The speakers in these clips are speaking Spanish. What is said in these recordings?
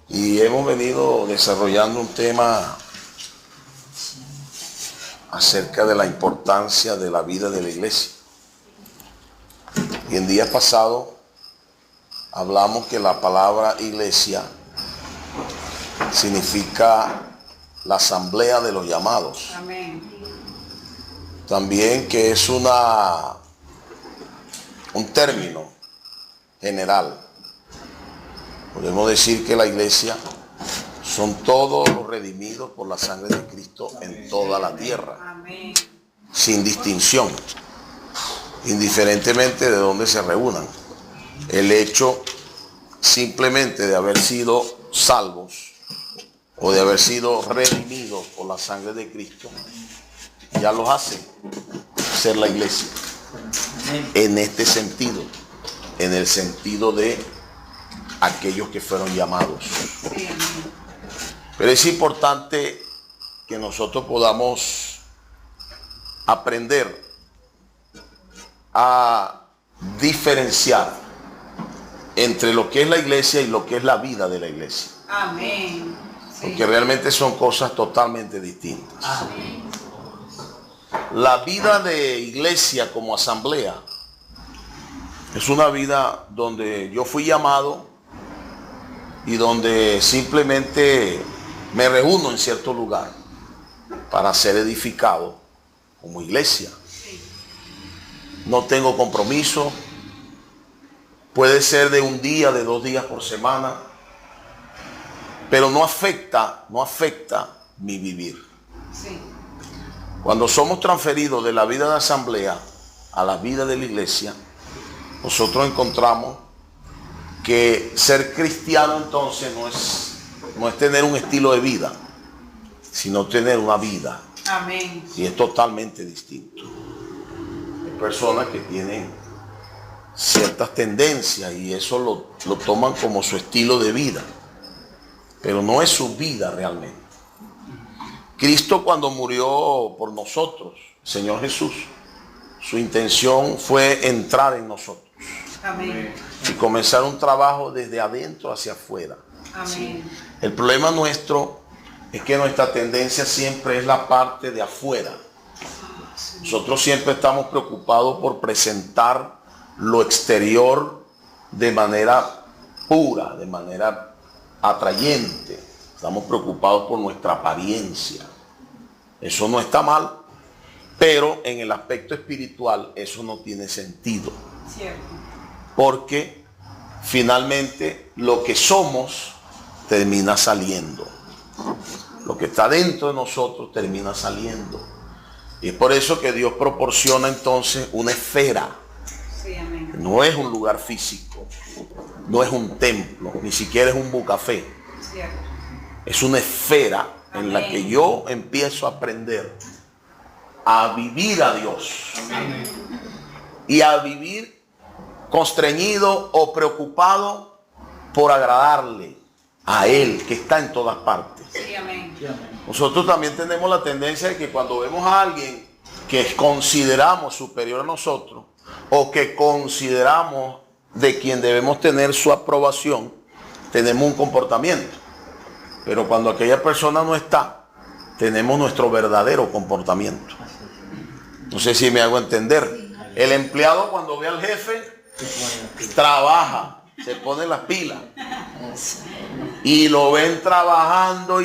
Y hemos venido desarrollando un tema acerca de la importancia de la vida de la iglesia. Y en días pasados hablamos que la palabra iglesia significa la asamblea de los llamados. Amén. También que es un término general. Podemos decir que la iglesia son todos los redimidos por la sangre de Cristo en toda la tierra. Amén. Sin distinción, indiferentemente de dónde se reúnan. El hecho simplemente de haber sido salvos o de haber sido redimidos por la sangre de Cristo ya los hace ser la iglesia. En este sentido, en el sentido de aquellos que fueron llamados. Pero es importante que nosotros podamos aprender a diferenciar entre lo que es la iglesia y lo que es la vida de la iglesia. Amén. Sí. Porque realmente son cosas totalmente distintas. Amén. La vida de iglesia como asamblea es una vida donde yo fui llamado y donde simplemente me reúno en cierto lugar para ser edificado como iglesia. No tengo compromiso. Puede ser de un día, de 2 días por semana, pero no afecta mi vivir. Sí. Cuando somos transferidos de la vida de asamblea a la vida de la iglesia, nosotros encontramos que ser cristiano entonces no es tener un estilo de vida, sino tener una vida. Amén. Y es totalmente distinto. Hay personas que tienen ciertas tendencias y eso lo toman como su estilo de vida, pero no es su vida realmente. Cristo, cuando murió por nosotros, Señor Jesús, su intención fue entrar en nosotros. Amén. Y comenzar un trabajo desde adentro hacia afuera. Amén. El problema nuestro es que nuestra tendencia siempre es la parte de afuera. Nosotros siempre estamos preocupados por presentar lo exterior de manera pura, de manera atrayente. Estamos preocupados por nuestra apariencia. Eso no está mal, pero en el aspecto espiritual eso no tiene sentido. Cierto. Porque finalmente lo que somos termina saliendo. Lo que está dentro de nosotros termina saliendo. Y es por eso que Dios proporciona entonces una esfera. Sí, amén. No es un lugar físico, no es un templo, ni siquiera es un bucafé. Cierto. Es una esfera en la que yo empiezo a aprender a vivir a Dios. Amén. Y a vivir constreñido o preocupado por agradarle a Él, que está en todas partes. Sí, amén. Nosotros también tenemos la tendencia de que cuando vemos a alguien que consideramos superior a nosotros o que consideramos de quien debemos tener su aprobación, tenemos un comportamiento. Pero cuando aquella persona no está, tenemos nuestro verdadero comportamiento. No sé si me hago entender. El empleado cuando ve al jefe, trabaja, se pone las pilas. Y lo ven trabajando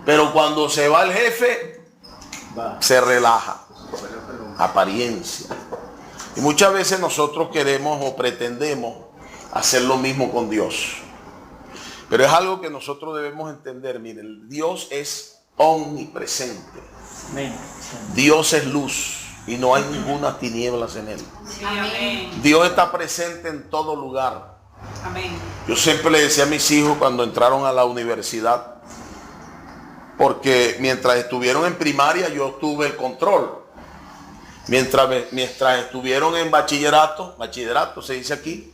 pero cuando se va el jefe, se relaja. Apariencia. Y muchas veces nosotros queremos o pretendemos hacer lo mismo con Dios. Pero es algo que nosotros debemos entender. Miren, Dios es omnipresente. Dios es luz y no hay ninguna tinieblas en Él. Sí, amén. Dios está presente en todo lugar. Amén. Yo siempre le decía a mis hijos cuando entraron a la universidad, porque mientras estuvieron en primaria yo tuve el control. Mientras estuvieron en bachillerato se dice aquí,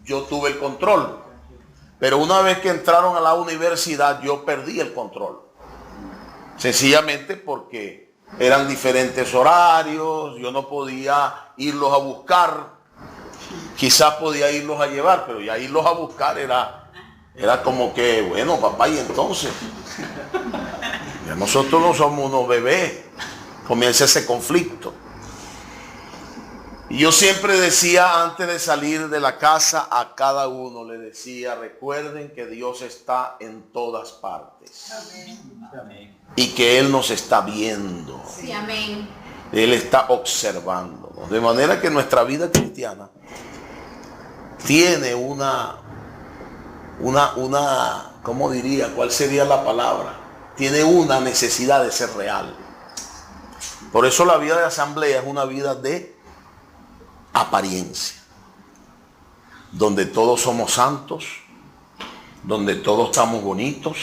yo tuve el control. Pero una vez que entraron a la universidad yo perdí el control. Sencillamente porque eran diferentes horarios, yo no podía irlos a buscar. Quizás podía irlos a llevar, pero ya irlos a buscar era Era como que, bueno, papá, y entonces, ya nosotros no somos unos bebés. Comienza ese conflicto. Y yo siempre decía, antes de salir de la casa, a cada uno le decía, recuerden que Dios está en todas partes. Amén. Y que Él nos está viendo. Sí, amén. Él está observándonos. De manera que nuestra vida cristiana tiene una, ¿cómo diría? ¿Cuál sería la palabra? Tiene una necesidad de ser real. Por eso la vida de asamblea es una vida de apariencia, donde todos somos santos, donde todos estamos bonitos,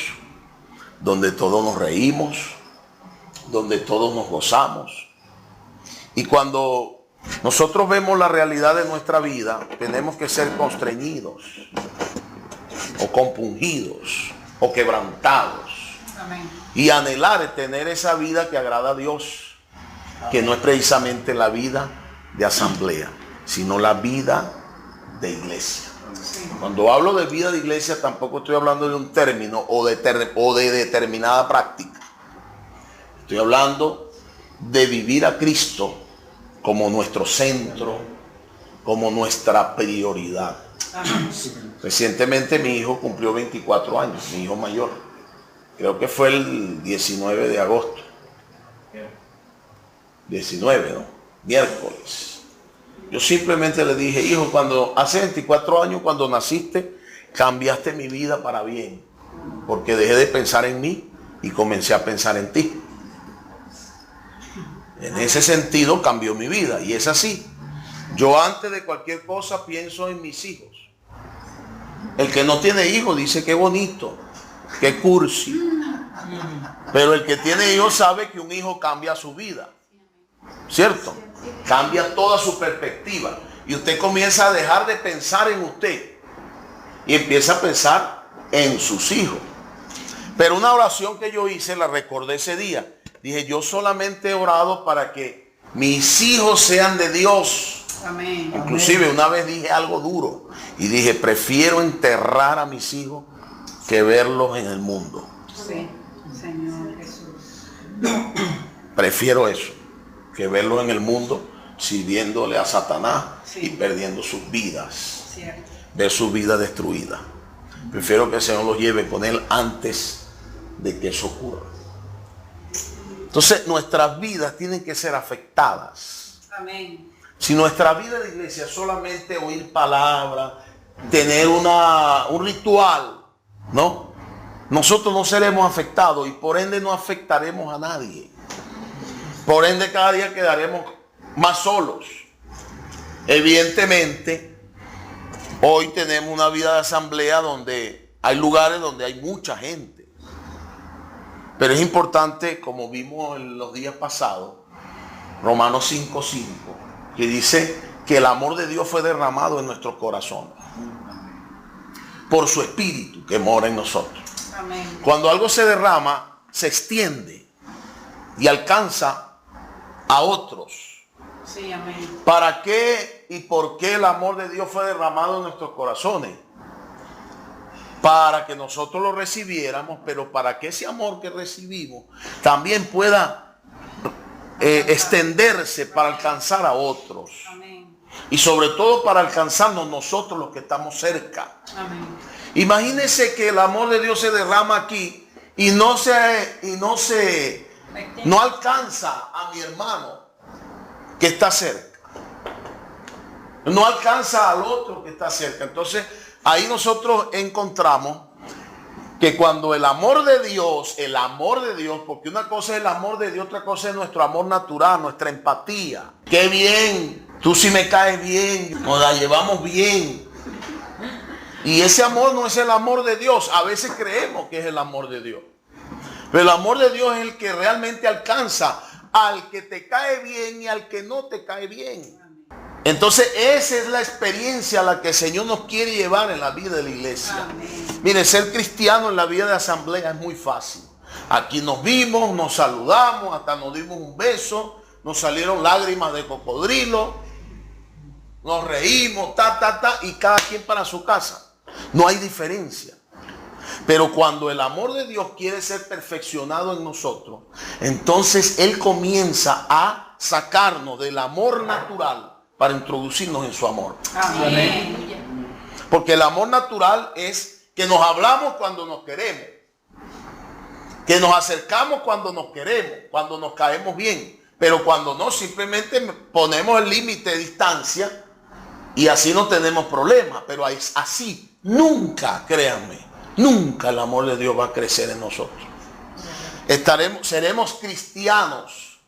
donde todos nos reímos, donde todos nos gozamos. Y cuando nosotros vemos la realidad de nuestra vida, tenemos que ser constreñidos o compungidos o quebrantados. Amén. Y anhelar tener esa vida que agrada a Dios, que no es precisamente la vida de asamblea, sino la vida de iglesia. Sí. Cuando hablo de vida de iglesia, tampoco estoy hablando de un término o de determinada práctica. Estoy hablando de vivir a Cristo como nuestro centro, como nuestra prioridad. Amén. Recientemente mi hijo cumplió 24 años, mi hijo mayor. Creo que fue el 19 de agosto. 19, ¿no? Miércoles. Yo simplemente le dije, hijo, cuando hace 24 años, cuando naciste, cambiaste mi vida para bien. Porque dejé de pensar en mí y comencé a pensar en ti. En ese sentido cambió mi vida. Y es así. Yo antes de cualquier cosa pienso en mis hijos. El que no tiene hijos dice qué bonito, qué cursi. Pero el que tiene hijos sabe que un hijo cambia su vida. ¿Cierto? Cambia toda su perspectiva. Y usted comienza a dejar de pensar en usted. Y empieza a pensar en sus hijos. Pero una oración que yo hice, la recordé ese día. Dije, yo solamente he orado para que mis hijos sean de Dios. Amén. Inclusive una vez dije algo duro. Y dije, prefiero enterrar a mis hijos que verlos en el mundo. Sí, Señor Jesús. Prefiero eso, que verlos en el mundo sirviéndole a Satanás Sí. y perdiendo sus vidas. Cierto. Ver su vida destruida. Prefiero que el Señor los lleve con Él antes de que eso ocurra. Entonces nuestras vidas tienen que ser afectadas. Amén. Si nuestra vida de iglesia es solamente oír palabras, tener un ritual, ¿no? Nosotros no seremos afectados y por ende no afectaremos a nadie. Por ende cada día quedaremos más solos. Evidentemente, hoy tenemos una vida de asamblea donde hay lugares donde hay mucha gente. Pero es importante, como vimos en los días pasados, Romanos 5:5, que dice que el amor de Dios fue derramado en nuestros corazones por su Espíritu que mora en nosotros. Amén. Cuando algo se derrama, se extiende y alcanza a otros. Sí, amén. ¿Para qué y por qué el amor de Dios fue derramado en nuestros corazones? Para que nosotros lo recibiéramos, pero para que ese amor que recibimos también pueda extenderse para alcanzar a otros. Amén. Y sobre todo para alcanzarnos nosotros los que estamos cerca. Amén. Imagínense que el amor de Dios se derrama aquí y no alcanza a mi hermano que está cerca. No alcanza al otro que está cerca. Entonces, ahí nosotros encontramos que cuando el amor de Dios, porque una cosa es el amor de Dios, otra cosa es nuestro amor natural, nuestra empatía. Qué bien, tú sí me caes bien, nos la llevamos bien. Y ese amor no es el amor de Dios. A veces creemos que es el amor de Dios. Pero el amor de Dios es el que realmente alcanza al que te cae bien y al que no te cae bien. Entonces esa es la experiencia a la que el Señor nos quiere llevar en la vida de la iglesia. Amén. Mire, ser cristiano en la vida de asamblea es muy fácil. Aquí nos vimos, nos saludamos, hasta nos dimos un beso, nos salieron lágrimas de cocodrilo, nos reímos, y cada quien para su casa. No hay diferencia. Pero cuando el amor de Dios quiere ser perfeccionado en nosotros, entonces Él comienza a sacarnos del amor natural para introducirnos en su amor. Amén. Porque el amor natural es que nos hablamos cuando nos queremos, que nos acercamos cuando nos queremos, cuando nos caemos bien, pero cuando no, simplemente ponemos el límite de distancia y así no tenemos problemas. Pero es así, nunca, créanme, nunca el amor de Dios va a crecer en nosotros. Seremos cristianos,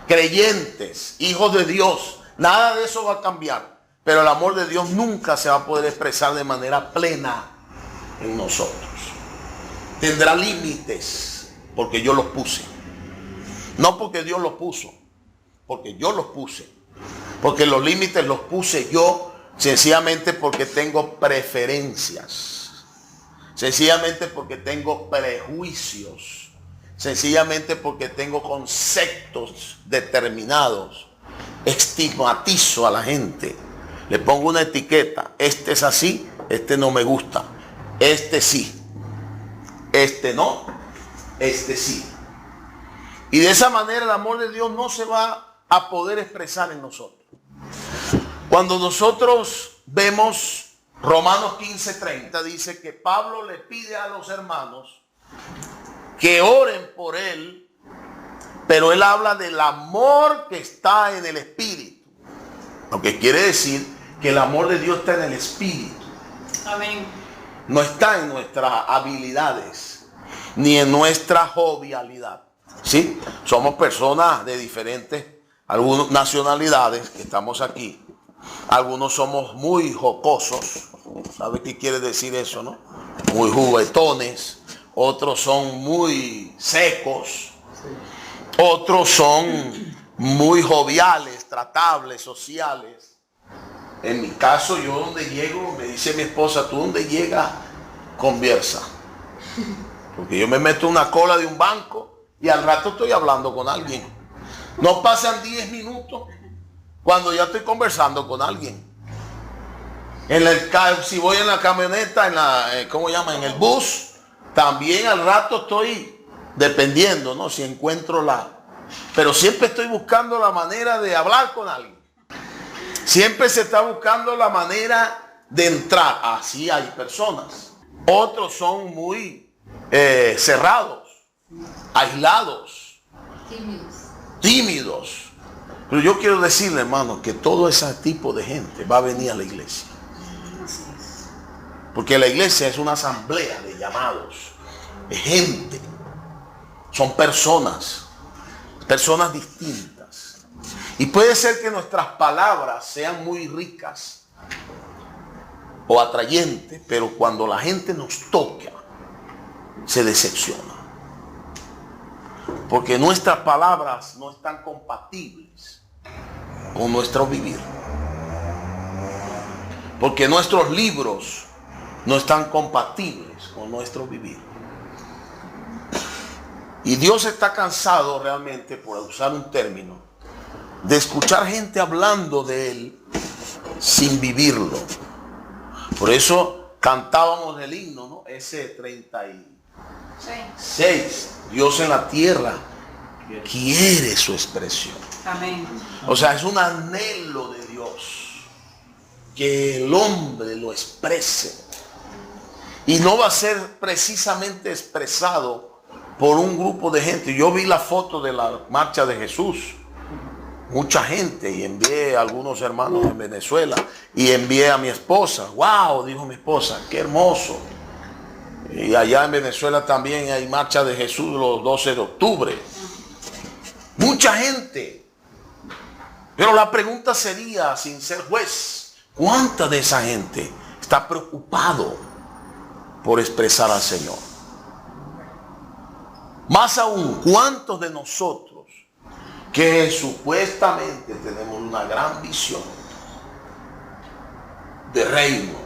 creyentes, hijos de Dios, nada de eso va a cambiar. Pero el amor de Dios nunca se va a poder expresar de manera plena en nosotros. Tendrá límites porque yo los puse. No porque Dios los puso, porque yo los puse. Porque los límites los puse yo sencillamente porque tengo preferencias. Sencillamente porque tengo prejuicios. Sencillamente porque tengo conceptos determinados. Estigmatizo a la gente. Le pongo una etiqueta. Este es así, este no me gusta. Este sí. Este no. Este sí. Y de esa manera el amor de Dios no se va a poder expresar en nosotros. Cuando nosotros vemos Romanos 15:30, dice que Pablo le pide a los hermanos que oren por él, pero él habla del amor que está en el Espíritu. Lo que quiere decir que el amor de Dios está en el Espíritu. Amén. No está en nuestras habilidades, ni en nuestra jovialidad. ¿Sí? Somos personas de diferentes, algunas nacionalidades que estamos aquí. Algunos somos muy jocosos. ¿Sabe qué quiere decir eso, no? Muy juguetones. Otros son muy secos. Otros son muy joviales, tratables, sociales. En mi caso, yo donde llego, me dice mi esposa, tú donde llegas, conversa. Porque yo me meto en una cola de un banco y al rato estoy hablando con alguien. No pasan 10 minutos cuando ya estoy conversando con alguien. Si voy en la camioneta, en el bus, también al rato estoy, dependiendo, ¿no? Si encuentro pero siempre estoy buscando la manera de hablar con alguien. Siempre se está buscando la manera de entrar. Así hay personas. Otros son muy cerrados, aislados, tímidos. Pero yo quiero decirle, hermano, que todo ese tipo de gente va a venir a la iglesia. Porque la iglesia es una asamblea de llamados, de gente. Son personas distintas. Y puede ser que nuestras palabras sean muy ricas o atrayentes, pero cuando la gente nos toca, se decepciona. Porque nuestras palabras no están compatibles con nuestro vivir. Porque nuestros libros no están compatibles con nuestro vivir. Y Dios está cansado realmente, por usar un término, de escuchar gente hablando de Él sin vivirlo. Por eso cantábamos el himno, ¿no? Ese 36. Dios en la tierra quiere su expresión. Amén. O sea, es un anhelo de Dios que el hombre lo exprese. Y no va a ser precisamente expresado por un grupo de gente. Yo vi la foto de la marcha de Jesús. Mucha gente, y envié a algunos hermanos en Venezuela y envié a mi esposa. ¡Wow! Dijo mi esposa, ¡qué hermoso! Y allá en Venezuela también hay marcha de Jesús los 12 de octubre. Mucha gente. Pero la pregunta sería, sin ser juez, ¿cuánta de esa gente está preocupado por expresar al Señor? Más aún, ¿cuántos de nosotros que supuestamente tenemos una gran visión de reino,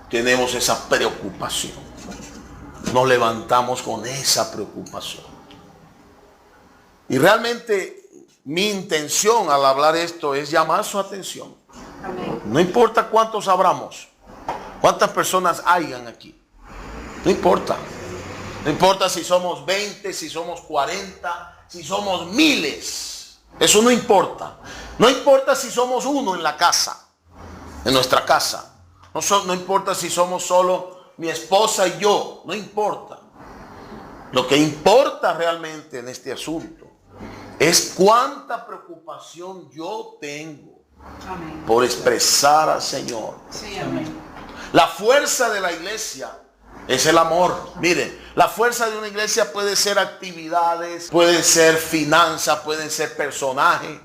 tenemos esa preocupación? Nos levantamos con esa preocupación. Y realmente mi intención al hablar esto es llamar su atención. Amén. No importa cuántos abramos, cuántas personas hayan aquí. No importa. No importa si somos 20, si somos 40, si somos miles. Eso no importa. No importa si somos uno en la casa, en nuestra casa. No importa si somos solo mi esposa y yo. No importa. Lo que importa realmente en este asunto es cuánta preocupación yo tengo Amén. por expresar al Señor. Sí, amén. La fuerza de la iglesia es el amor. Miren, la fuerza de una iglesia puede ser actividades, puede ser finanzas, pueden ser personajes,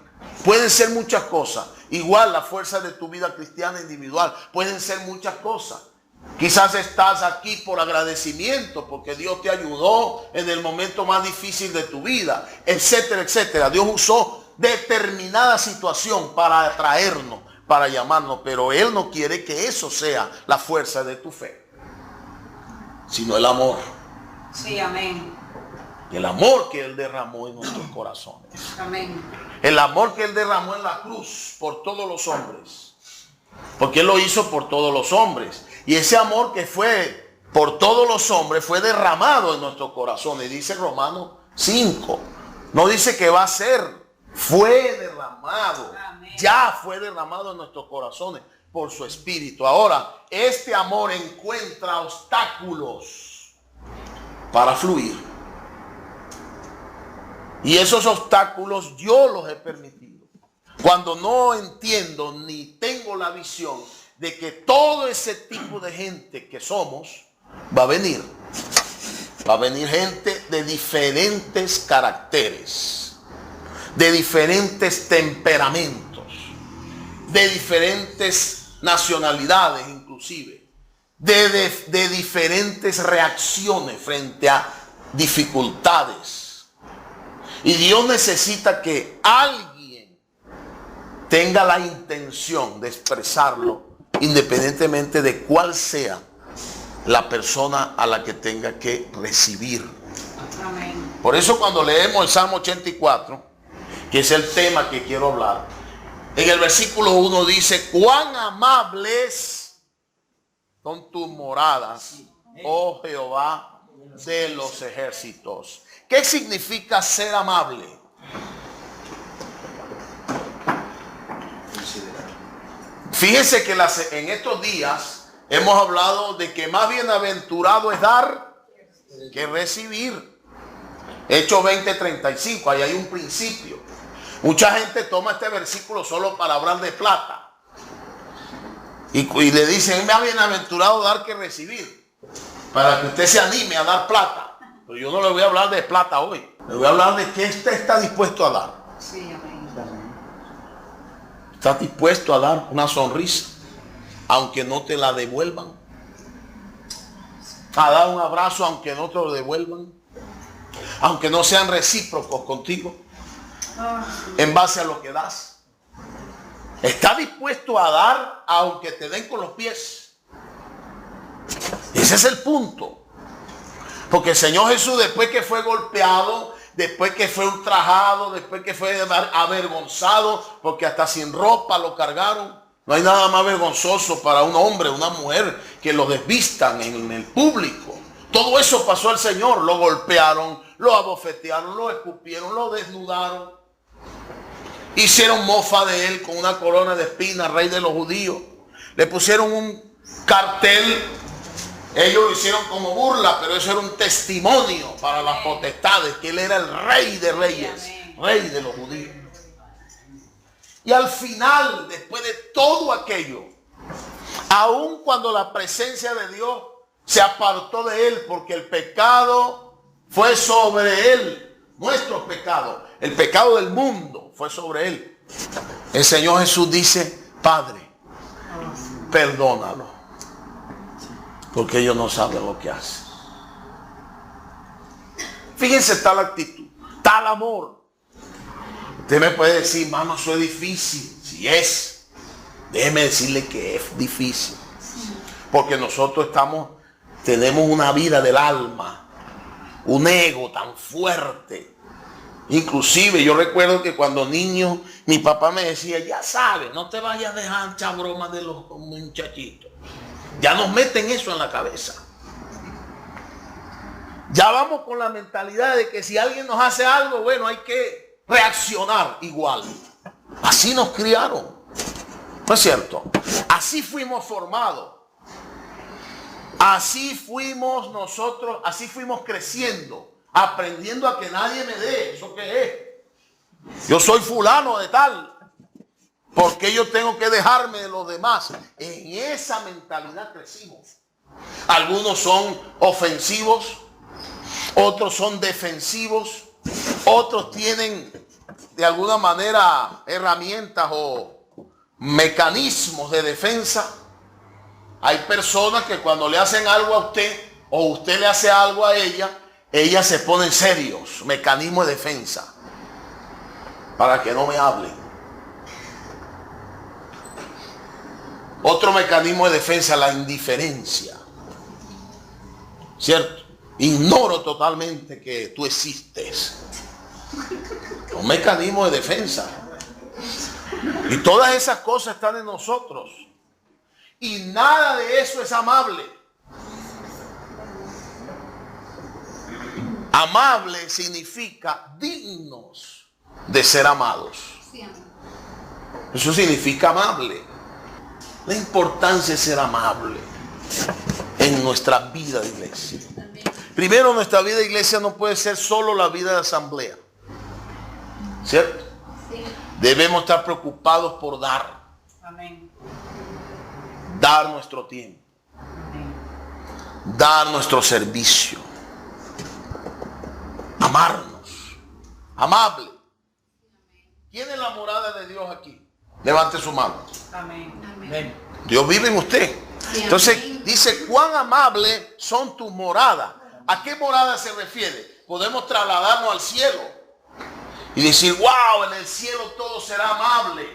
pueden ser muchas cosas. Igual la fuerza de tu vida cristiana individual, pueden ser muchas cosas. Quizás estás aquí por agradecimiento, porque Dios te ayudó en el momento más difícil de tu vida, etcétera, etcétera. Dios usó determinada situación para atraernos, para llamarnos, pero Él no quiere que eso sea la fuerza de tu fe, sino el amor. Sí, amén. El amor que Él derramó en nuestros corazones. Amén. El amor que Él derramó en la cruz por todos los hombres. Porque Él lo hizo por todos los hombres. Y ese amor que fue por todos los hombres fue derramado en nuestros corazones. Dice Romanos 5. No dice que va a ser. Fue derramado. Amén. Ya fue derramado en nuestros corazones por su Espíritu. Ahora, este amor encuentra obstáculos para fluir. Y esos obstáculos yo los he permitido. Cuando no entiendo ni tengo la visión de que todo ese tipo de gente que somos va a venir. Va a venir gente de diferentes caracteres, de diferentes temperamentos, de diferentes nacionalidades inclusive, de diferentes reacciones frente a dificultades. Y Dios necesita que alguien tenga la intención de expresarlo, independientemente de cuál sea la persona a la que tenga que recibir. Amén. Por eso cuando leemos el Salmo 84, que es el tema que quiero hablar, en el versículo 1 dice: cuán amables son tus moradas, oh Jehová de los ejércitos. ¿Qué significa ser amable? Fíjense que en estos días hemos hablado de que más bienaventurado es dar que recibir. Hechos 20:35, ahí hay un principio. Mucha gente toma este versículo solo para hablar de plata. Y le dicen: más bienaventurado dar que recibir. Para que usted se anime a dar plata. Pero yo no le voy a hablar de plata hoy. Le voy a hablar de qué usted está dispuesto a dar. Sí, amén. ¿Estás dispuesto a dar una sonrisa, aunque no te la devuelvan? A dar un abrazo, aunque no te lo devuelvan. Aunque no sean recíprocos contigo, en base a lo que das. ¿Estás dispuesto a dar, aunque te den con los pies? Ese es el punto. Porque el Señor Jesús, después que fue golpeado, después que fue ultrajado, después que fue avergonzado, porque hasta sin ropa lo cargaron. No hay nada más vergonzoso para un hombre, una mujer, que lo desvistan en el público. Todo eso pasó al Señor. Lo golpearon, lo abofetearon, lo escupieron, lo desnudaron. Hicieron mofa de él con una corona de espinas, rey de los judíos. Le pusieron un cartel. Ellos lo hicieron como burla, pero eso era un testimonio para las potestades, que él era el rey de reyes, rey de los judíos. Y al final, después de todo aquello, aun cuando la presencia de Dios se apartó de él, porque el pecado fue sobre él, nuestro pecado, el pecado del mundo fue sobre él. El Señor Jesús dice: Padre, perdónalo, porque ellos no saben lo que hacen. Fíjense tal actitud, tal amor. Usted me puede decir: hermano, eso es difícil. Si es, déjeme decirle que es difícil. Porque nosotros tenemos una vida del alma, un ego tan fuerte. Inclusive yo recuerdo que cuando niño mi papá me decía: ya sabes, no te vayas a dejar echar bromas de los muchachitos. Ya nos meten eso en la cabeza. Ya vamos con la mentalidad de que si alguien nos hace algo, bueno, hay que reaccionar igual. Así nos criaron. ¿No es cierto? Así fuimos formados. Así fuimos nosotros, así fuimos creciendo, aprendiendo a que nadie me dé. ¿Eso qué es? Yo soy fulano de tal. ¿Por qué yo tengo que dejarme de los demás? En esa mentalidad crecimos. Algunos son ofensivos, otros son defensivos, otros tienen de alguna manera herramientas o mecanismos de defensa. Hay personas que cuando le hacen algo a usted o usted le hace algo a ellas se ponen serios, mecanismo de defensa, para que no me hablen. Otro mecanismo de defensa, la indiferencia. ¿Cierto? Ignoro totalmente que tú existes. Un mecanismo de defensa. Y todas esas cosas están en nosotros. Y nada de eso es amable. Amable significa dignos de ser amados. Eso significa amable. La importancia de ser amable en nuestra vida de iglesia. Primero, nuestra vida de iglesia no puede ser solo la vida de asamblea. ¿Cierto? Debemos estar preocupados por dar. Amén. Dar nuestro tiempo. Dar nuestro servicio. Amarnos. Amable. ¿Quién es la morada de Dios aquí? Levante su mano. Amén. Amén. Dios vive en usted. Entonces dice, cuán amable son tus moradas. ¿A qué morada se refiere? Podemos trasladarnos al cielo y decir, wow, en el cielo todo será amable.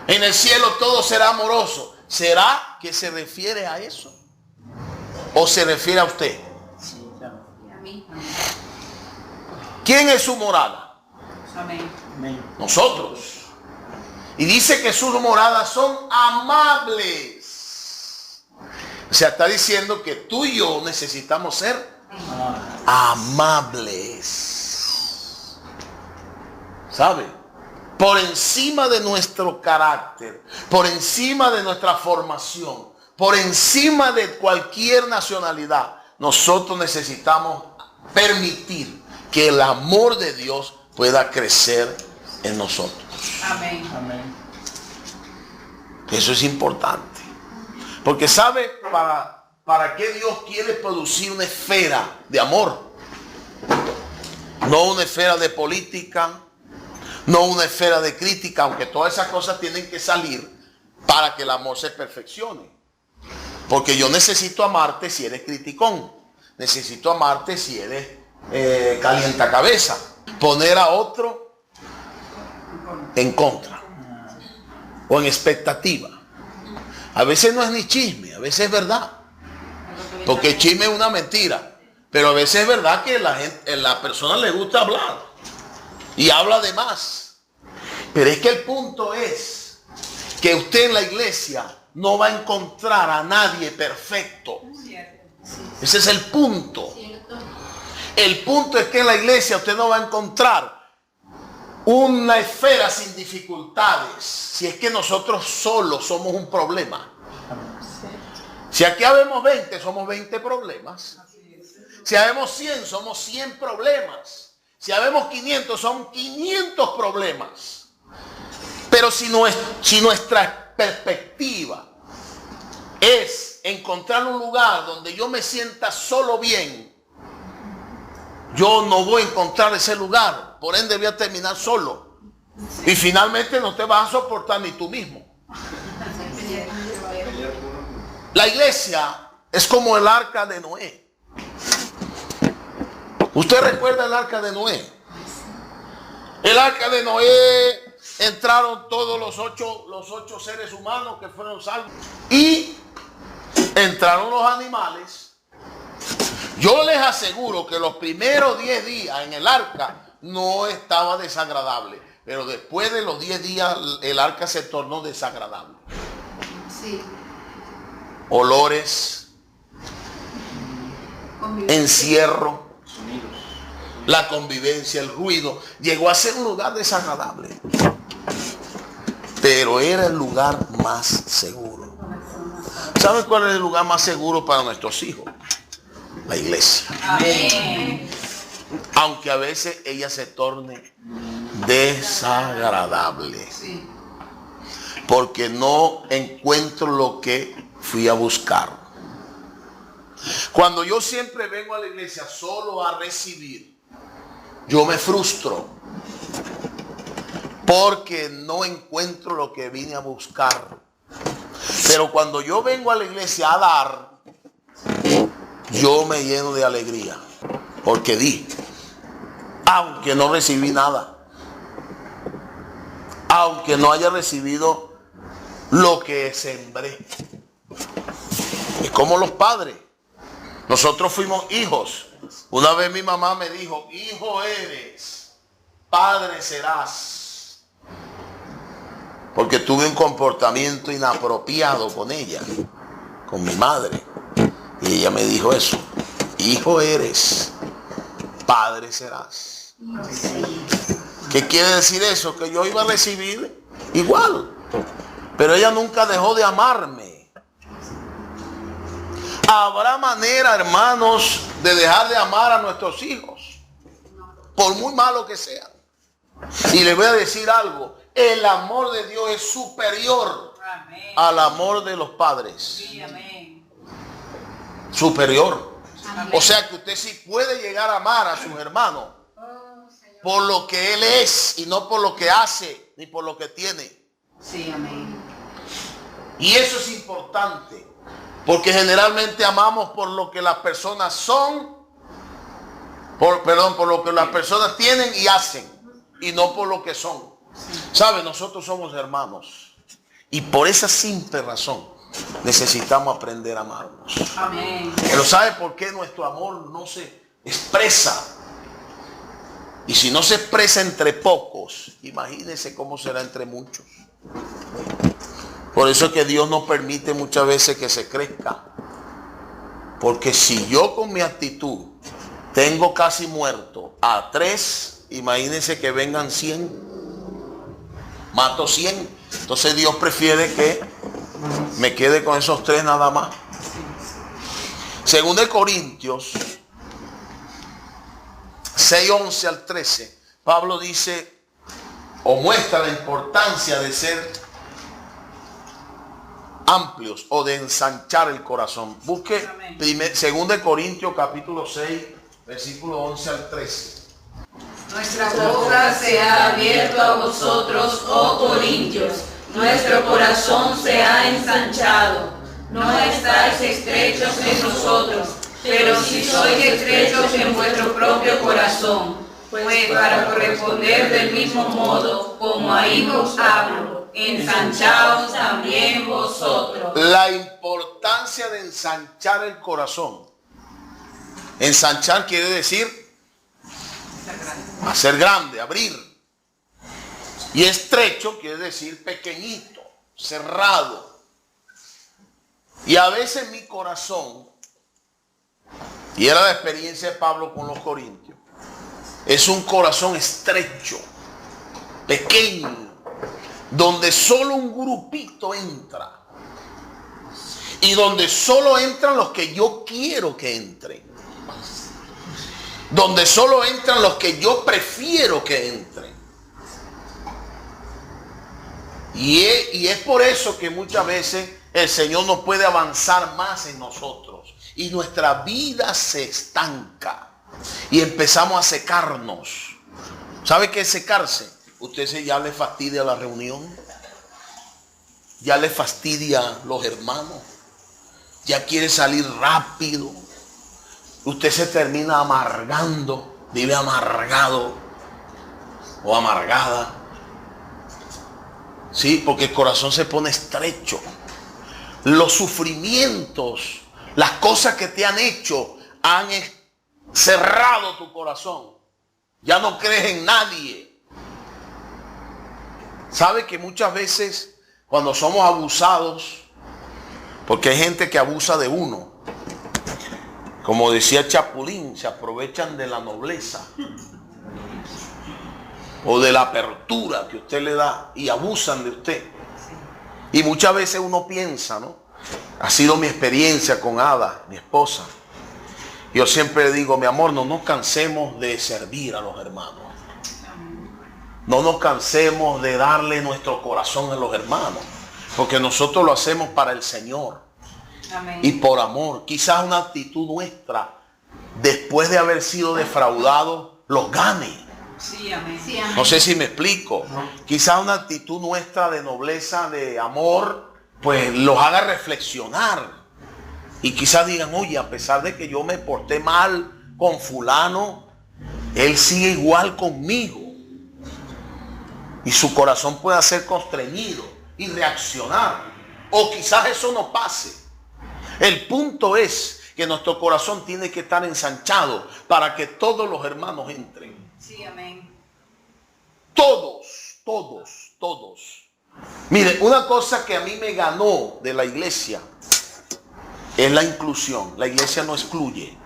En el cielo todo será amoroso. ¿Será que se refiere a eso? ¿O se refiere a usted? Sí, claro. ¿Quién es su morada? Amén. Amén. Nosotros. Y dice que sus moradas son amables. O sea, está diciendo que tú y yo necesitamos ser amables. ¿Sabe? Por encima de nuestro carácter, por encima de nuestra formación, por encima de cualquier nacionalidad, nosotros necesitamos permitir que el amor de Dios pueda crecer en nosotros. Amén. Amén. Eso es importante. Porque ¿sabe para qué Dios quiere producir una esfera de amor? No una esfera de política, no una esfera de crítica, aunque todas esas cosas tienen que salir para que el amor se perfeccione. Porque yo necesito amarte si eres criticón. Necesito amarte si eres calientacabeza. Poner a otro en contra o en expectativa. A veces no es ni chisme, a veces es verdad. Porque el chisme es una mentira. Pero a veces es verdad que la persona le gusta hablar y habla de más. Pero es que el punto es que usted en la iglesia no va a encontrar a nadie perfecto. Ese es el punto. El punto es que en la iglesia usted no va a encontrar una esfera sin dificultades. Si es que nosotros solos somos un problema. Si aquí habemos 20, somos 20 problemas. Si habemos 100, somos 100 problemas. Si habemos 500, son 500 problemas. Pero si nuestra perspectiva es encontrar un lugar donde yo me sienta solo bien, yo no voy a encontrar ese lugar. Por ende voy a terminar solo. Y finalmente no te vas a soportar ni tú mismo. La iglesia es como el arca de Noé. ¿Usted recuerda el arca de Noé? El arca de Noé entraron todos los ocho seres humanos que fueron salvos. Y entraron los animales. Yo les aseguro que los primeros 10 días en el arca no estaba desagradable. Pero después de los 10 días el arca se tornó desagradable. Sí. Olores, encierro, la convivencia, el ruido. Llegó a ser un lugar desagradable, pero era el lugar más seguro. ¿Saben cuál es el lugar más seguro para nuestros hijos? La iglesia. Amén. Aunque a veces ella se torne desagradable, Sí. porque no encuentro lo que fui a buscar. Cuando yo siempre vengo a la iglesia solo a recibir, yo me frustro porque no encuentro lo que vine a buscar. Pero cuando yo vengo a la iglesia a dar, yo me lleno de alegría porque di, aunque no recibí nada, aunque no haya recibido lo que sembré. Es como los padres. Nosotros fuimos hijos. Una vez mi mamá me dijo: hijo eres, padre serás. Porque tuve un comportamiento inapropiado con ella, con mi madre. Y ella me dijo eso: hijo eres, padre serás. ¿Qué quiere decir eso? Que yo iba a recibir igual. Pero ella nunca dejó de amarme. Habrá manera, hermanos, de dejar de amar a nuestros hijos, por muy malo que sean. Y les voy a decir algo: el amor de Dios es superior Amén. al amor de los padres. Sí, amén. Superior. Amén. O sea que usted sí puede llegar a amar a sus hermanos por lo que él es y no por lo que hace ni por lo que tiene. Sí, amén. Y eso es importante, porque generalmente amamos por lo que las personas son, por lo que las personas tienen y hacen, y no por lo que son. ¿Sabe? Nosotros somos hermanos, y por esa simple razón necesitamos aprender a amarnos. Amén. Pero ¿sabe por qué nuestro amor no se expresa? Y si no se expresa entre pocos, imagínense cómo será entre muchos. Por eso es que Dios nos permite muchas veces que se crezca. Porque si yo con mi actitud tengo casi muerto a 3, imagínense que vengan 100. Mato 100. Entonces Dios prefiere que me quede con esos 3 nada más. Según de Corintios 6:11 al 13, Pablo dice o muestra la importancia de ser amplios o de ensanchar el corazón. Busque según de Corintios capítulo 6, versículo 11 al 13. Nuestra boca se ha abierto a vosotros, oh Corintios. Nuestro corazón se ha ensanchado. No estáis estrechos en nosotros, pero sí sois estrechos en vuestro propio corazón. Pues para corresponder del mismo modo, como a hijos hablo, ensanchaos también vosotros. La importancia de ensanchar el corazón. Ensanchar quiere decir hacer grande, abrir. Y estrecho quiere decir pequeñito, cerrado. Y a veces mi corazón, y era la experiencia de Pablo con los corintios, es un corazón estrecho, pequeño, donde solo un grupito entra. Y donde solo entran los que yo quiero que entren. Donde solo entran los que yo prefiero que entren. Y es por eso que muchas veces el Señor no puede avanzar más en nosotros. Y nuestra vida se estanca. Y empezamos a secarnos. ¿Sabe qué es secarse? Usted ya le fastidia la reunión. Ya le fastidia los hermanos. Ya quiere salir rápido. Usted se termina amargando. Vive amargado o amargada. Sí, porque el corazón se pone estrecho. Los sufrimientos, las cosas que te han hecho, han cerrado tu corazón. Ya no crees en nadie. ¿Sabe que muchas veces cuando somos abusados, porque hay gente que abusa de uno, Como decía Chapulín, se aprovechan de la nobleza o de la apertura que usted le da y abusan de usted. Y muchas veces uno piensa, ¿no? Ha sido mi experiencia con Ada, mi esposa. Yo siempre le digo, mi amor, no nos cansemos de servir a los hermanos. No nos cansemos de darle nuestro corazón a los hermanos, porque nosotros lo hacemos para el Señor. Amén. Y por amor. Quizás una actitud nuestra, después de haber sido defraudados, los gane. Sí, amén. Sí, amén. No sé si me explico. Quizás una actitud nuestra de nobleza, de amor, pues los haga reflexionar. Y quizás digan, oye, a pesar de que yo me porté mal con fulano, él sigue igual conmigo. Y su corazón pueda ser constreñido y reaccionar. O quizás eso no pase. El punto es que nuestro corazón tiene que estar ensanchado para que todos los hermanos entren. Sí, amén. Todos, todos, todos. Mire, una cosa que a mí me ganó de la iglesia es la inclusión. La iglesia no excluye.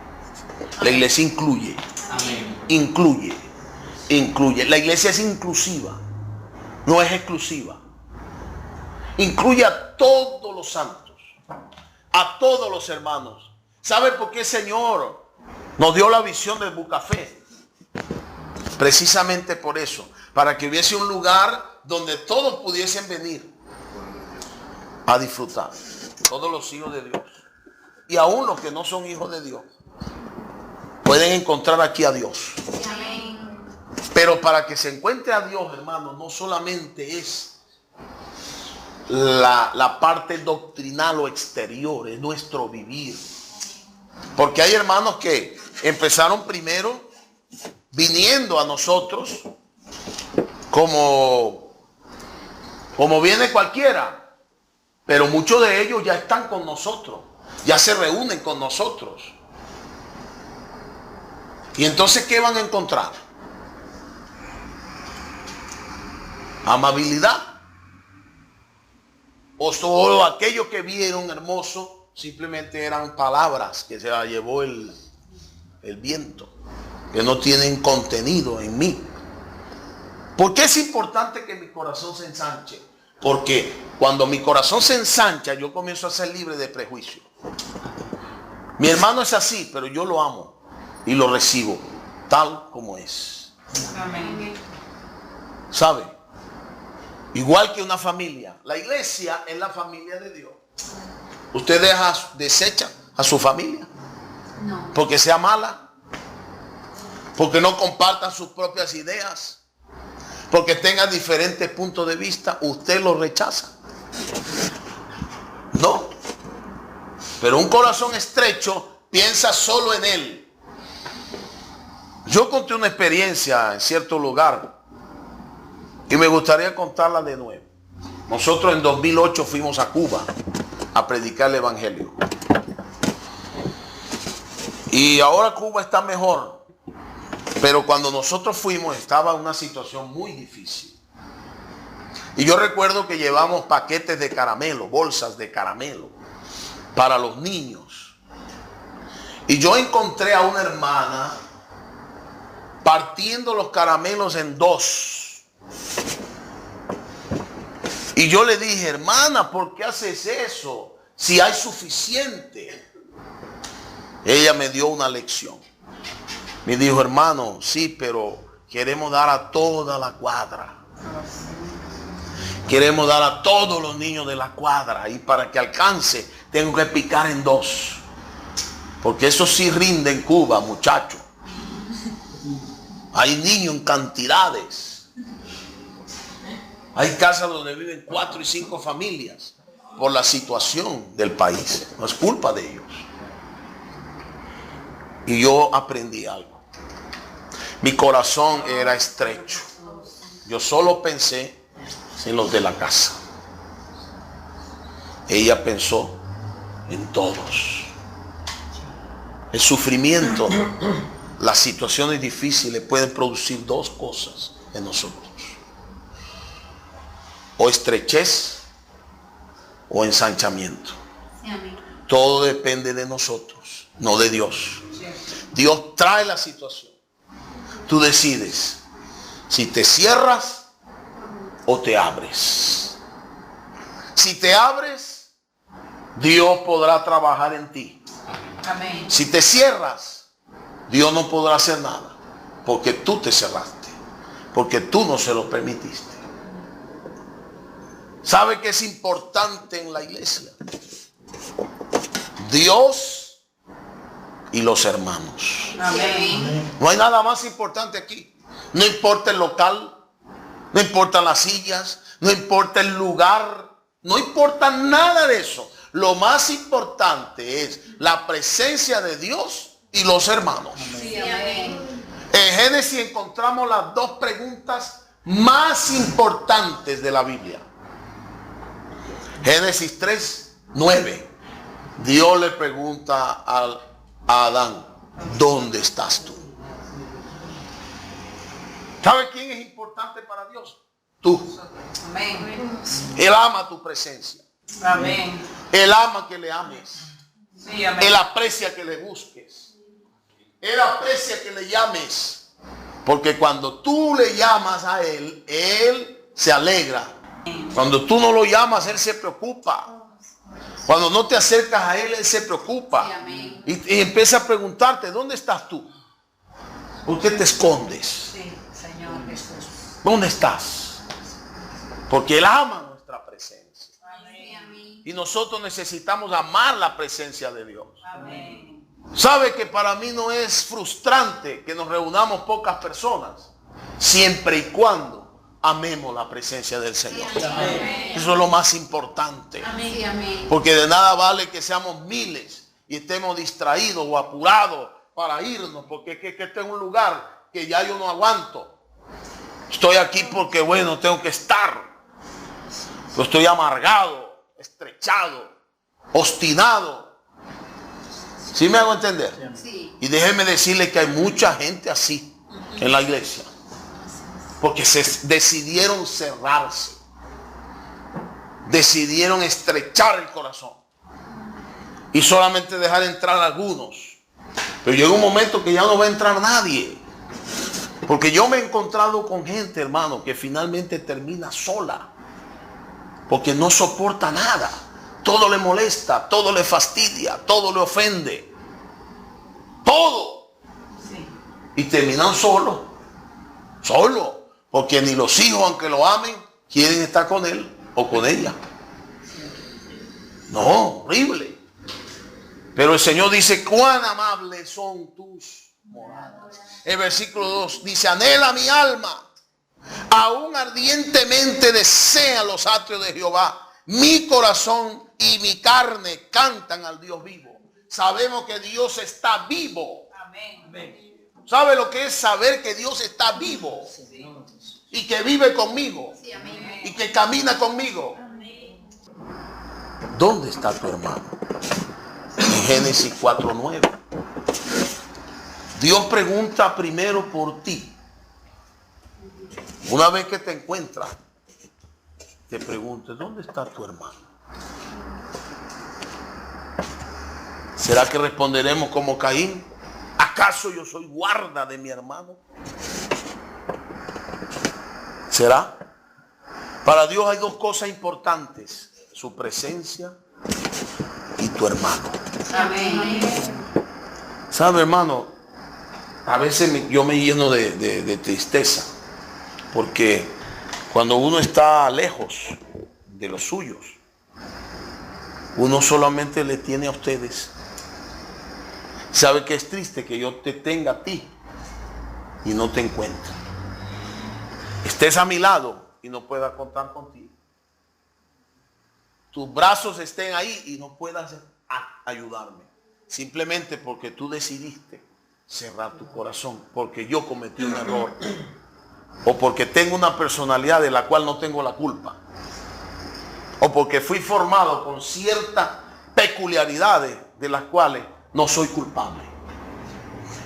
La iglesia incluye. Amén. Incluye. Incluye. La iglesia es inclusiva. No es exclusiva. Incluye a todos los santos, a todos los hermanos. ¿Sabe por qué el Señor nos dio la visión del Bucafé? Precisamente por eso, para que hubiese un lugar donde todos pudiesen venir a disfrutar. Todos los hijos de Dios. Y aún los que no son hijos de Dios pueden encontrar aquí a Dios. Amén. Pero para que se encuentre a Dios, hermano, no solamente es la parte doctrinal o exterior, es nuestro vivir. Porque hay hermanos que empezaron primero viniendo a nosotros como viene cualquiera, pero muchos de ellos ya están con nosotros, ya se reúnen con nosotros. Y entonces, ¿qué van a encontrar? Amabilidad. O solo aquellos que vieron hermoso simplemente eran palabras que se la llevó el viento, que no tienen contenido en mí. ¿Por qué es importante que mi corazón se ensanche? Porque cuando mi corazón se ensancha, yo comienzo a ser libre de prejuicio. Mi hermano es así, pero yo lo amo y lo recibo tal como es. Amén. ¿Sabe? Igual que una familia. La iglesia es la familia de Dios. ¿Usted desecha a su familia? No. Porque sea mala. Porque no compartan sus propias ideas. Porque tengan diferentes puntos de vista. ¿Usted los rechaza? No. Pero un corazón estrecho piensa solo en él. Yo conté una experiencia en cierto lugar y me gustaría contarla de nuevo. Nosotros en 2008 fuimos a Cuba a predicar el evangelio. Y ahora Cuba está mejor. Pero cuando nosotros fuimos estaba en una situación muy difícil. Y yo recuerdo que llevamos paquetes de caramelo, bolsas de caramelo para los niños. Y yo encontré a una hermana partiendo los caramelos en dos. Y yo le dije, hermana, ¿por qué haces eso? Si hay suficiente. Ella me dio una lección. Me dijo, hermano, sí, pero queremos dar a toda la cuadra. Queremos dar a todos los niños de la cuadra. Y para que alcance, tengo que picar en dos. Porque eso sí rinde en Cuba, muchachos. Hay niños en cantidades. Hay casas donde viven 4 y 5 familias por la situación del país. No es culpa de ellos. Y yo aprendí algo. Mi corazón era estrecho. Yo solo pensé en los de la casa. Ella pensó en todos. El sufrimiento, las situaciones difíciles pueden producir dos cosas en nosotros. O estrechez o ensanchamiento. Todo depende de nosotros. no de Dios. Dios trae la situación. Tú decides si te cierras o te abres. Si te abres, Dios podrá trabajar en ti. Amén. Si te cierras, Dios no podrá hacer nada, porque tú te cerraste, porque tú no se lo permitiste. ¿Sabe qué es importante en la iglesia? Dios y los hermanos. Amén. No hay nada más importante aquí. No importa el local, no importan las sillas, no importa el lugar, no importa nada de eso. Lo más importante es la presencia de Dios y los hermanos. Sí, amén. En Génesis encontramos las dos preguntas más importantes de la Biblia. Génesis 3:9. Dios le pregunta a Adán, ¿dónde estás tú? ¿Sabe quién es importante para Dios? Tú. Amén. Él ama tu presencia. Amén. Él ama que le ames. Sí, amén. Él aprecia que le busques. Él aprecia que le llames. Porque cuando tú le llamas a Él, Él se alegra. Cuando tú no lo llamas, Él se preocupa. Cuando no te acercas a Él, Él se preocupa. Sí, amén. Y empieza a preguntarte, ¿dónde estás tú? ¿Por qué te escondes? Sí, Señor Jesús. ¿Dónde estás? Porque Él ama nuestra presencia. Amén. Y nosotros necesitamos amar la presencia de Dios. Amén. ¿Sabe que para mí no es frustrante que nos reunamos pocas personas? Siempre y cuando amemos la presencia del Señor. Amén. Eso es lo más importante. Sí, amén. Porque de nada vale que seamos miles y estemos distraídos o apurados para irnos. Porque es que este es un lugar que ya yo no aguanto. Estoy aquí porque, bueno, tengo que estar. Yo estoy amargado, estrechado, obstinado. ¿Sí me hago entender? Sí. Y déjeme decirle que hay mucha gente así en la iglesia. Porque se decidieron cerrarse. Decidieron estrechar el corazón. Y solamente dejar entrar a algunos. Pero llega un momento que ya no va a entrar nadie. Porque yo me he encontrado con gente, hermano, que finalmente termina sola. Porque no soporta nada. Todo le molesta, todo le fastidia, todo le ofende. Todo. Sí. Y terminan solos. Solo. Porque ni los hijos, aunque lo amen, quieren estar con él o con ella. No, horrible. Pero el Señor dice, cuán amables son tus moradas. El versículo 2 dice, anhela mi alma, aún ardientemente desea los atrios de Jehová. Mi corazón y mi carne cantan al Dios vivo. Sabemos que Dios está vivo. Amén. ¿Sabe lo que es saber que Dios está vivo? Y que vive conmigo. Sí, amén. Y que camina conmigo. ¿Dónde está tu hermano? En Génesis 4:9. Dios pregunta primero por ti. Una vez que te encuentras, te pregunta, ¿dónde está tu hermano? ¿Será que responderemos como Caín? ¿Acaso yo soy guarda de mi hermano? ¿Será? Para Dios hay dos cosas importantes: su presencia y tu hermano. Amén. ¿Sabe, hermano? A veces yo me lleno de tristeza, porque cuando uno está lejos de los suyos, uno solamente le tiene a ustedes. ¿Sabe que es triste que yo te tenga a ti y no te encuentre? Estés a mi lado y no pueda contar contigo. Tus brazos estén ahí y no puedas ayudarme. Simplemente porque tú decidiste cerrar tu corazón, porque yo cometí un error, o porque tengo una personalidad de la cual no tengo la culpa, o porque fui formado con ciertas peculiaridades de las cuales no soy culpable,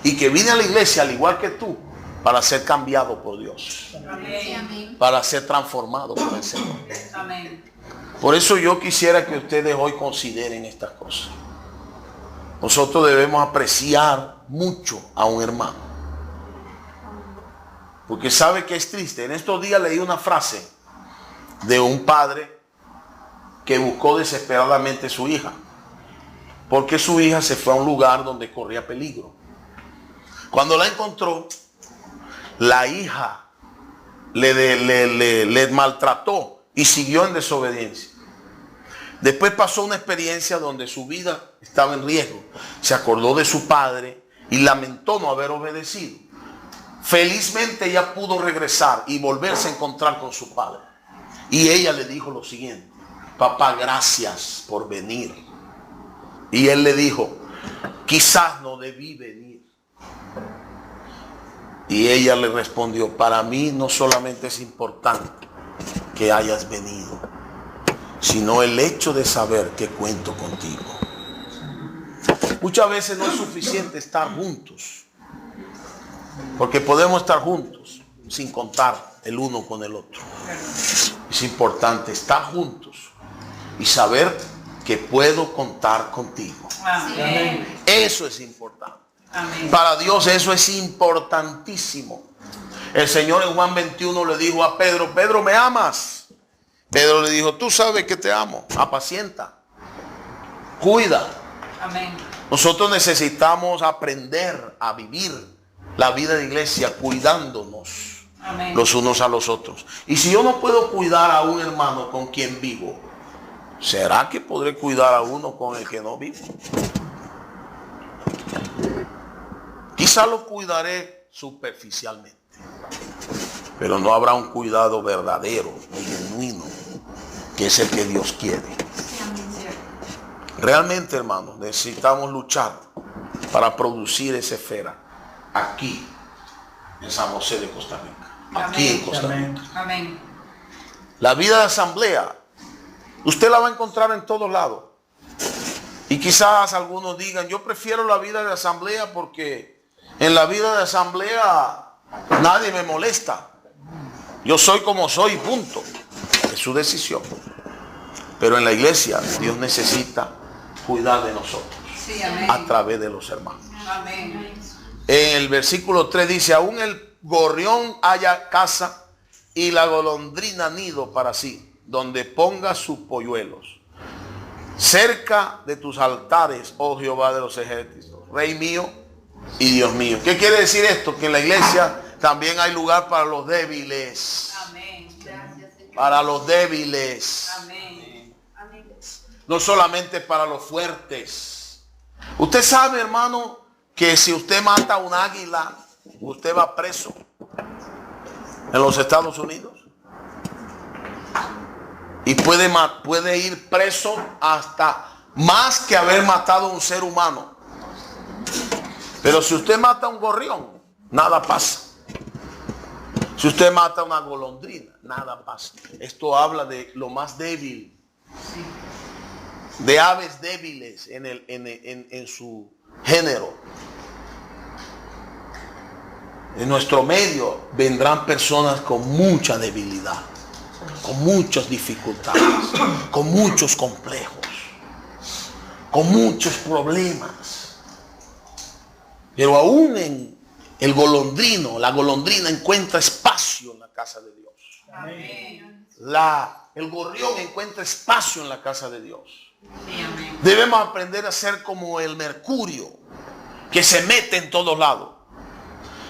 y que vine a la iglesia al igual que tú para ser cambiado por Dios, Amén. para ser transformado por el Señor. Amén. Por eso yo quisiera que ustedes hoy consideren estas cosas. nosotros debemos apreciar mucho a un hermano. Porque sabe que es triste. En estos días leí una frase de un padre que buscó desesperadamente a su hija. Porque su hija se fue a un lugar donde corría peligro. Cuando la encontró, la hija le maltrató y siguió en desobediencia. Después pasó una experiencia donde su vida estaba en riesgo. Se acordó de su padre y lamentó no haber obedecido. Felizmente ella pudo regresar y volverse a encontrar con su padre. Y ella le dijo lo siguiente: papá, gracias por venir. Y él le dijo: quizás no debí venir. Y ella le respondió: para mí no solamente es importante que hayas venido, sino el hecho de saber que cuento contigo. Muchas veces no es suficiente estar juntos, porque podemos estar juntos sin contar el uno con el otro. Es importante estar juntos y saber que puedo contar contigo. Amén. Eso es importante. Amén. Para Dios eso es importantísimo. El Señor en Juan 21 le dijo a Pedro: Pedro, ¿me amas? Pedro le dijo: tú sabes que te amo. Apacienta, cuida. Amén. Nosotros necesitamos aprender a vivir la vida de iglesia cuidándonos. Amén. Los unos a los otros. Y si yo no puedo cuidar a un hermano con quien vivo, ¿será que podré cuidar a uno con el que no vivo? Quizá lo cuidaré superficialmente, pero no habrá un cuidado verdadero y genuino, que es el que Dios quiere. Realmente, hermanos, necesitamos luchar para producir esa esfera aquí en San José de Costa Rica. Aquí en Costa Rica. Amén. La vida de asamblea, usted la va a encontrar en todos lados. Y quizás algunos digan: yo prefiero la vida de asamblea porque en la vida de asamblea nadie me molesta. Yo soy como soy, punto. Es su decisión. Pero en la iglesia Dios necesita cuidar de nosotros. Sí, amén. A través de los hermanos. Amén. En el versículo 3 dice: aún el gorrión haya casa y la golondrina nido para sí, donde ponga sus polluelos. Cerca de tus altares, oh Jehová de los ejércitos, Rey mío y Dios mío. ¿Qué quiere decir esto? Que en la iglesia también hay lugar para los débiles. Amén. Gracias, Señor. Para los débiles. Amén. No solamente para los fuertes. Usted sabe, hermano, que si usted mata a un águila, usted va preso en los Estados Unidos. Y puede ir preso hasta más que haber matado a un ser humano. Pero si usted mata a un gorrión, nada pasa. Si usted mata a una golondrina, nada pasa. Esto habla de lo más débil. De aves débiles en su género. En nuestro medio vendrán personas con mucha debilidad, con muchas dificultades, con muchos complejos, con muchos problemas. Pero aún en el golondrino, la golondrina encuentra espacio en la casa de Dios. Amén. El gorrión encuentra espacio en la casa de Dios. Sí, amén. Debemos aprender a ser como el mercurio, que se mete en todos lados.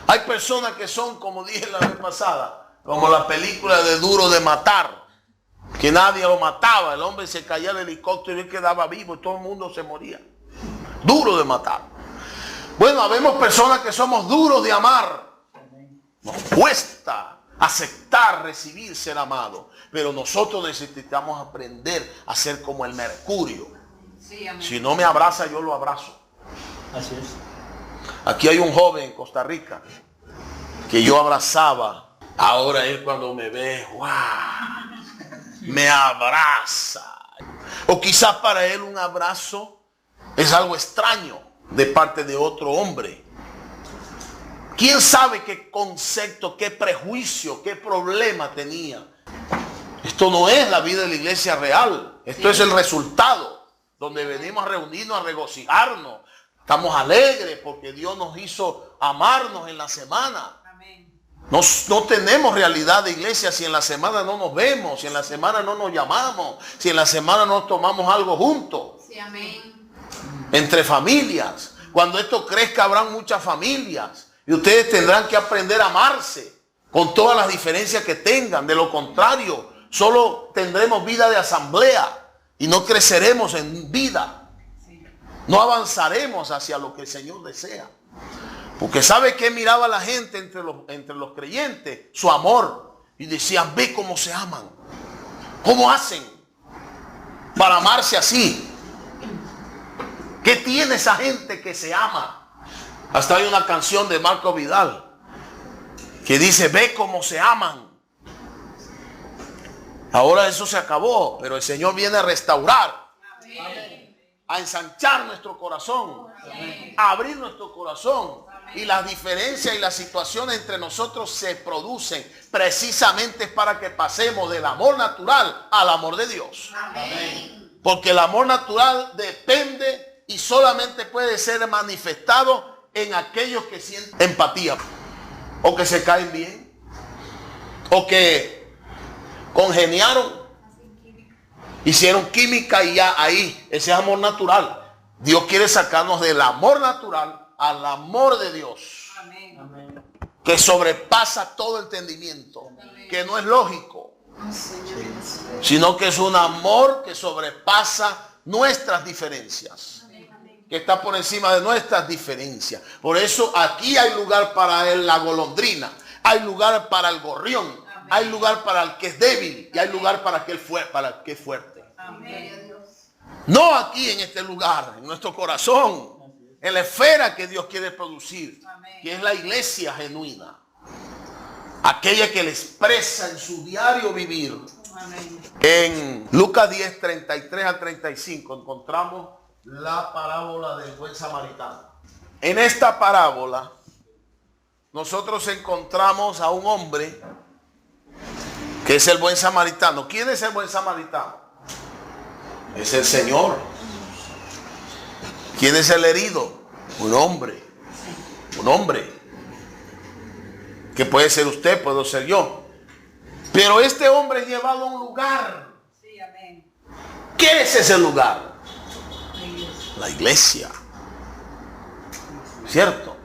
Hay personas que son, como dije la vez pasada, como la película de Duro de Matar, que nadie lo mataba, el hombre se caía del helicóptero y él quedaba vivo y todo el mundo se moría. Duro de matar. Bueno, habemos personas que somos duros de amar. Nos cuesta aceptar, recibir, ser amado, pero nosotros necesitamos aprender a ser como el mercurio. Sí, amén. Si no me abraza, yo lo abrazo. Así es. Aquí hay un joven en Costa Rica que yo abrazaba. Ahora él cuando me ve, ¡wow!, me abraza. O quizás para él un abrazo es algo extraño de parte de otro hombre. ¿Quién sabe qué concepto, qué prejuicio, qué problema tenía? Esto no es la vida de la iglesia real. Esto es el resultado, donde venimos a reunirnos, a regocijarnos, Estamos alegres porque Dios nos hizo amarnos en la semana. No tenemos realidad de iglesia si en la semana no nos vemos, si en la semana no nos llamamos, si en la semana no tomamos algo juntos. Sí, amén. Entre familias. Cuando esto crezca habrán muchas familias y ustedes tendrán que aprender a amarse con todas las diferencias que tengan. De lo contrario, solo tendremos vida de asamblea y no creceremos en vida. No avanzaremos hacia lo que el Señor desea. Porque ¿sabe qué miraba la gente entre los creyentes? Su amor. Y decían, ve cómo se aman. ¿Cómo hacen para amarse así? ¿Qué tiene esa gente que se ama? Hasta hay una canción de Marco Vidal que dice, ve cómo se aman. Ahora eso se acabó, pero el Señor viene a restaurar. A ensanchar nuestro corazón, a abrir nuestro corazón. Y las diferencias y las situaciones entre nosotros se producen precisamente para que pasemos del amor natural al amor de Dios. Amén. Porque el amor natural depende y solamente puede ser manifestado en aquellos que sienten empatía, o que se caen bien, o que congeniaron, hicieron química y ya ahí, ese es amor natural. Dios quiere sacarnos del amor natural al amor de Dios. Amén. Que sobrepasa todo entendimiento. Amén. Que no es lógico, sino que es un amor que sobrepasa nuestras diferencias. Amén. Que está por encima de nuestras diferencias. Por eso aquí hay lugar para la golondrina, hay lugar para el gorrión. Amén. Hay lugar para el que es débil y hay lugar para el que es fuerte. Amén. No aquí en este lugar, en nuestro corazón, en la esfera que Dios quiere producir. Amén. Que es la iglesia genuina, aquella que le expresa en su diario vivir. Amén. En Lucas 10, 33 al 35 encontramos la parábola del buen samaritano. En esta parábola nosotros encontramos a un hombre que es el buen samaritano. ¿Quién es el buen samaritano? Es el Señor. ¿Quién es el herido? Un hombre. Un hombre. Que puede ser usted, puedo ser yo. Pero este hombre es llevado a un lugar. Sí, amén. ¿Qué es ese lugar? La iglesia. ¿Cierto?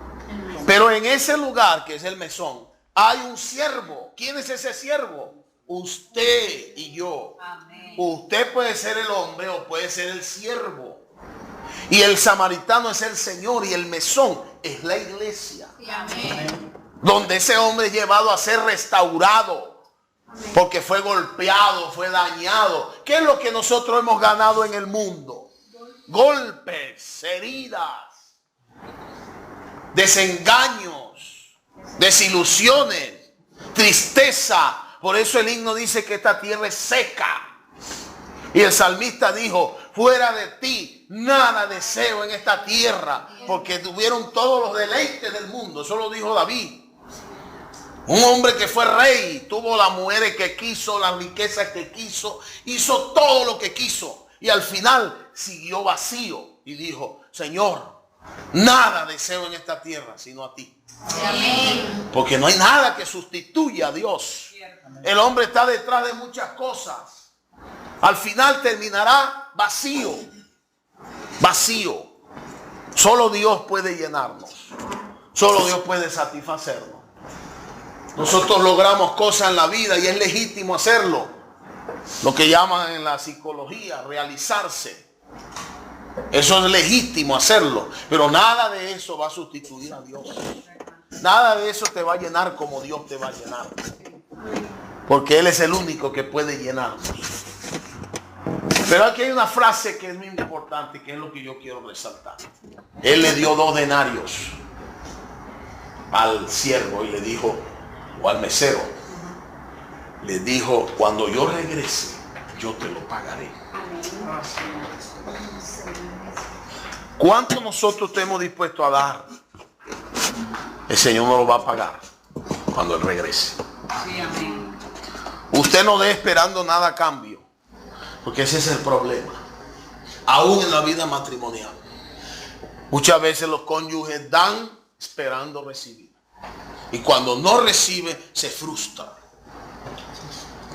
Pero en ese lugar, que es el mesón, hay un siervo. ¿Quién es ese siervo? Usted y yo. Amén. Usted puede ser el hombre o puede ser el siervo. Y el samaritano es el Señor y el mesón es la iglesia. Amén. Donde ese hombre es llevado a ser restaurado. Amén. Porque fue golpeado, fue dañado. ¿Qué es lo que nosotros hemos ganado en el mundo? Golpes, heridas, desengaños, desilusiones, tristeza. Por eso el himno dice que esta tierra es seca. Y el salmista dijo, fuera de ti nada deseo en esta tierra, porque tuvieron todos los deleites del mundo. Eso lo dijo David. Un hombre que fue rey, tuvo las mujeres que quiso, las riquezas que quiso, hizo todo lo que quiso. Y al final siguió vacío y dijo, Señor, nada deseo en esta tierra sino a ti. Amén. Porque no hay nada que sustituya a Dios. El hombre está detrás de muchas cosas. Al final terminará vacío. Vacío. Solo Dios puede llenarnos. Solo Dios puede satisfacernos. Nosotros logramos cosas en la vida y es legítimo hacerlo. Lo que llaman en la psicología realizarse. Eso es legítimo hacerlo. Pero nada de eso va a sustituir a Dios. Nada de eso te va a llenar como Dios te va a llenar. Porque Él es el único que puede llenarnos. Pero aquí hay una frase que es muy importante, que es lo que yo quiero resaltar. Él le dio 2 denarios al siervo y le dijo, o al mesero, le dijo, cuando yo regrese, yo te lo pagaré. ¿Cuánto nosotros estemos dispuestos a dar? El Señor nos lo va a pagar cuando Él regrese. Sí, amén. Usted no dé esperando nada a cambio, porque ese es el problema. Aún en la vida matrimonial. Muchas veces los cónyuges dan esperando recibir. Y cuando no recibe, se frustra.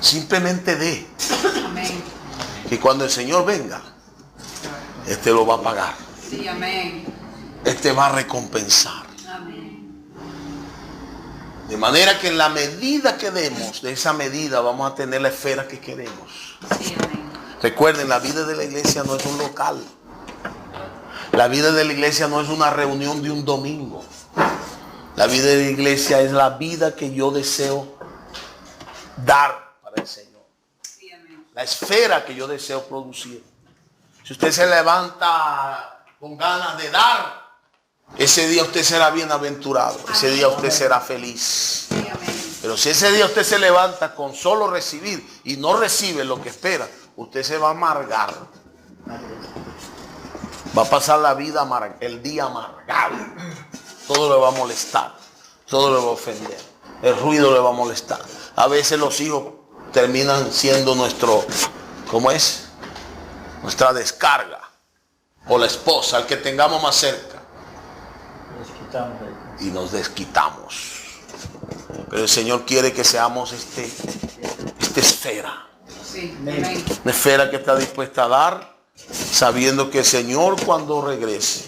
Simplemente dé. Amén. Y cuando el Señor venga, este lo va a pagar. Sí, amén. Este va a recompensar. Amén. De manera que en la medida que demos, de esa medida vamos a tener la esfera que queremos. Sí, amén. Recuerden, la vida de la iglesia no es un local. La vida de la iglesia no es una reunión de un domingo. La vida de la iglesia es la vida que yo deseo dar para el Señor. Sí, amén. La esfera que yo deseo producir. Si usted se levanta con ganas de dar, ese día usted será bienaventurado. Ese día usted será feliz. Sí, amén. Pero si ese día usted se levanta con solo recibir y no recibe lo que espera, usted se va a amargar. Va a pasar la vida el día amargado. Todo le va a molestar. Todo le va a ofender. El ruido le va a molestar. A veces los hijos terminan siendo ¿cómo es? Nuestra descarga. O la esposa, el que tengamos más cerca. Y nos desquitamos. Pero el Señor quiere que seamos esta esfera. Sí, amén. Una esfera que está dispuesta a dar, sabiendo que el Señor cuando regrese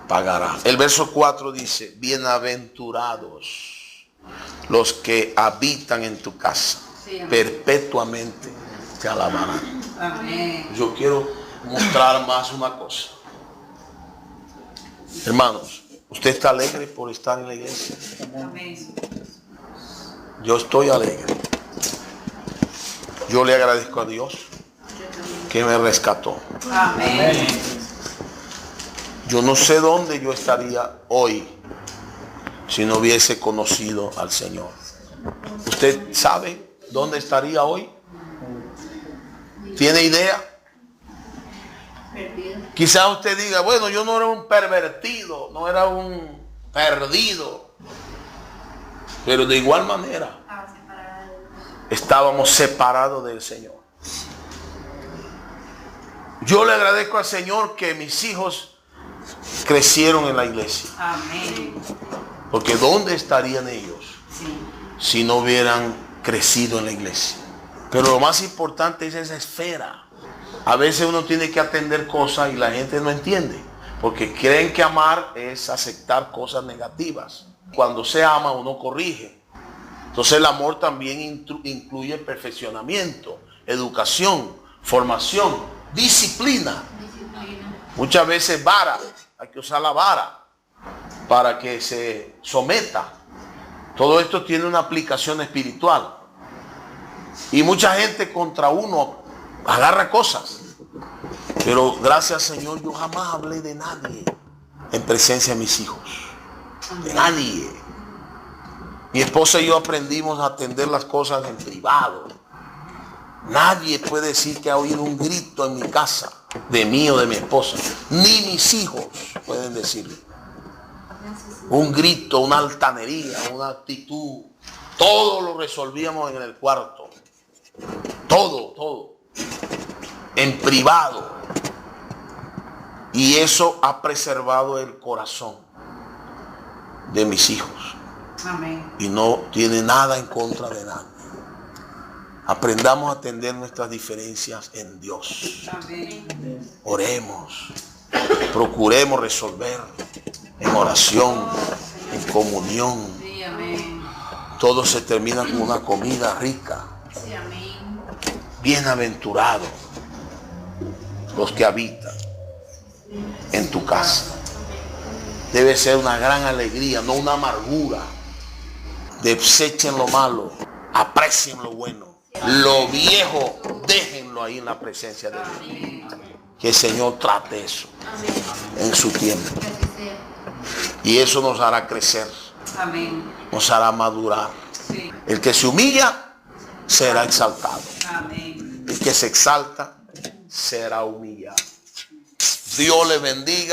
pagará. El verso 4 dice: bienaventurados los que habitan en tu casa, Sí, amén. perpetuamente te alabarán. Amén. Yo quiero mostrar más una cosa. Hermanos, ¿usted está alegre por estar en la iglesia? Amén. Yo estoy alegre. Yo le agradezco a Dios que me rescató. Amén. Yo no sé dónde yo estaría hoy si no hubiese conocido al Señor. ¿Usted sabe dónde estaría hoy? ¿Tiene idea? Quizás usted diga, bueno, yo no era un pervertido, no era un perdido. Pero de igual manera estábamos separados del Señor. Yo le agradezco al Señor que mis hijos crecieron en la iglesia. Amén. Porque ¿dónde estarían ellos Sí. si no hubieran crecido en la iglesia? Pero lo más importante es esa esfera. A veces uno tiene que atender cosas y la gente no entiende. Porque creen que amar es aceptar cosas negativas. Cuando se ama uno corrige. Entonces el amor también incluye perfeccionamiento, educación, formación, disciplina. Muchas veces vara, hay que usar la vara para que se someta. Todo esto tiene una aplicación espiritual. Y mucha gente contra uno agarra cosas. Pero gracias Señor, yo jamás hablé de nadie en presencia de mis hijos. De nadie. Mi esposa y yo aprendimos a atender las cosas en privado. Nadie puede decir que ha oído un grito en mi casa, de mí o de mi esposa. Ni mis hijos pueden decirlo. Un grito, una altanería, una actitud. Todo lo resolvíamos en el cuarto. Todo. En privado. Y eso ha preservado el corazón de mis hijos. Amén. Y no tiene nada en contra de nadie. Aprendamos a atender nuestras diferencias en Dios. Amén. Oremos. Procuremos resolver en oración, en comunión. Sí, amén. Todo se termina con una comida rica. Sí, amén. Bienaventurados los que habitan en tu casa. Debe ser una gran alegría, no una amargura. Desechen lo malo, aprecien lo bueno. Lo viejo, déjenlo ahí en la presencia de Dios. Que el Señor trate eso en su tiempo. Y eso nos hará crecer, Amén. nos hará madurar. Sí. El que se humilla será exaltado. Amén. El que se exalta será humillado. Dios le bendiga.